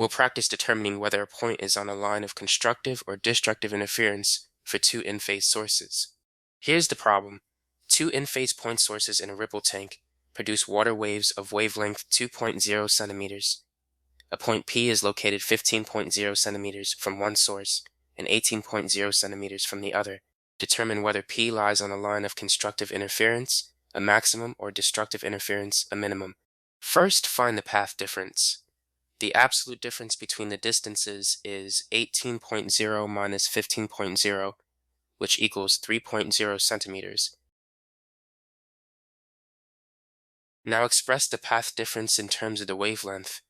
We'll practice determining whether a point is on a line of constructive or destructive interference for two in-phase sources. Here's the problem. Two in-phase point sources in a ripple tank produce water waves of wavelength 2.0 centimeters. A point P is located 15.0 centimeters from one source and 18.0 centimeters from the other. Determine whether P lies on a line of constructive interference, a maximum, or destructive interference, a minimum. First, find the path difference. The absolute difference between the distances is 18.0 minus 15.0, which equals 3.0 centimeters. Now express the path difference in terms of the wavelength.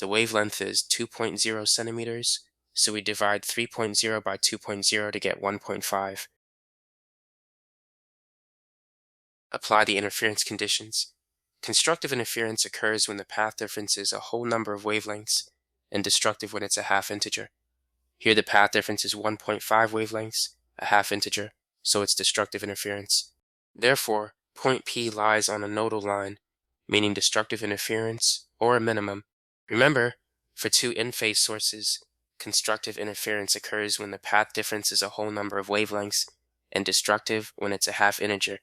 The wavelength is 2.0 centimeters, so we divide 3.0 by 2.0 to get 1.5. Apply the interference conditions. Constructive interference occurs when the path difference is a whole number of wavelengths, and destructive when it's a half integer. Here the path difference is 1.5 wavelengths, a half integer, so it's destructive interference. Therefore, point P lies on a nodal line, meaning destructive interference, or a minimum. Remember, for two in-phase sources, constructive interference occurs when the path difference is a whole number of wavelengths, and destructive when it's a half integer.